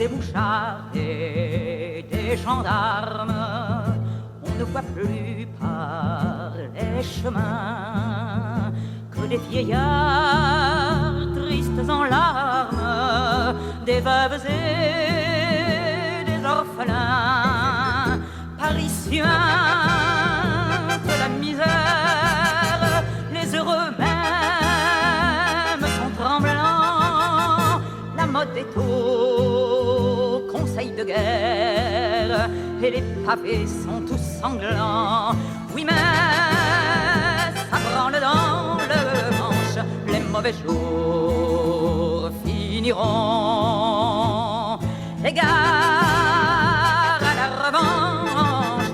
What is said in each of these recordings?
des mouchards et des gendarmes, on ne voit plus par les chemins que des vieillards tristes en larmes, des veuves et des orphelins, parisiens de la misère, les heureux même sont tremblants. La mode est au conseil de guerre et les pavés sont tous sanglants. Oui, mais ça branle dans le manche, les mauvais jours finiront. Égare à la revanche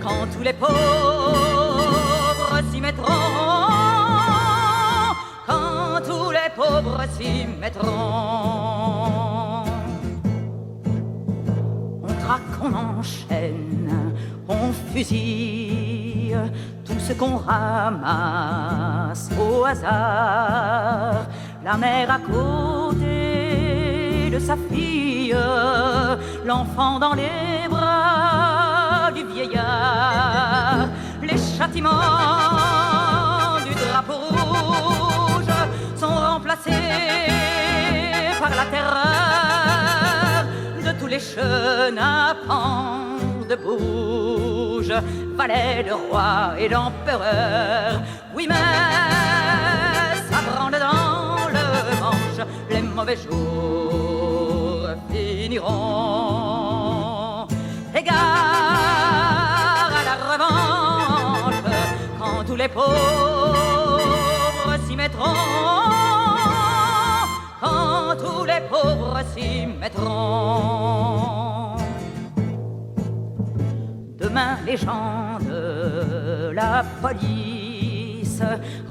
quand tous les pauvres s'y mettront, quand tous les pauvres s'y mettront. On traque, on enchaîne, on fusille tout ce qu'on ramasse au hasard. La mère à côté de sa fille, l'enfant dans les bras du vieillard. Les châtiments du drapeau rouge sont remplacés par la terreur de tous les chenapans de Bouge, valet de roi et d'empereur. Oui, mais ça branle dans le manche, les mauvais jours finiront. Égare à la revanche quand tous les pauvres s'y mettront, quand tous les pauvres s'y mettront. Demain les gens de la police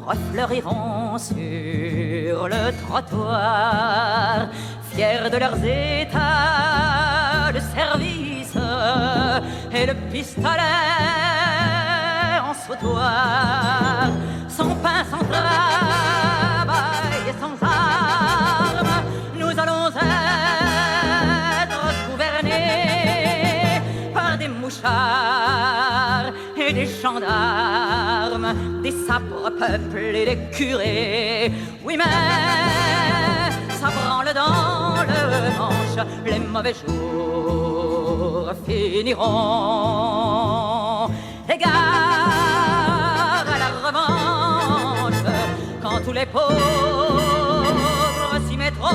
refleuriront sur le trottoir, fiers de leurs états de service et le pistolet en sautoir. Sans pain, sans travail et sans armes, nous allons être gouvernés par des mouchards et des gendarmes, des sabres peuples et des curés. Oui, mais ça branle dans le manche, les mauvais jours finiront. Égare à la revanche quand tous les pauvres s'y mettront,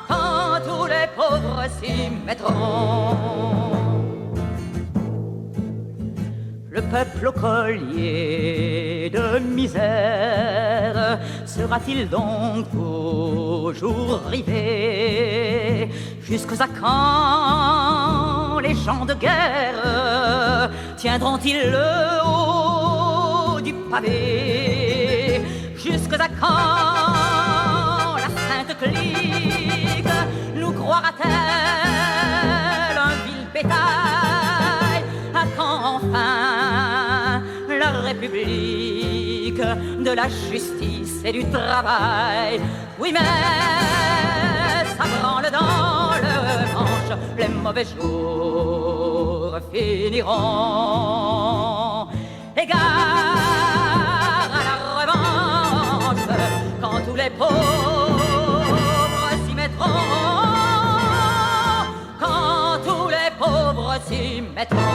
quand tous les pauvres s'y mettront. Le peuple au collier de misère sera-t-il donc toujours rivé? Jusqu'à quand les gens de guerre tiendront-ils le haut du pavé? Jusqu'à quand la sainte clique nous croira-t-elle un vil bétail? À quand enfin la République de la justice et du travail? Oui, mais ça branle dans le manche, les mauvais jours finiront. Égare à la revanche quand tous les pauvres s'y mettront, quand tous les pauvres s'y mettront.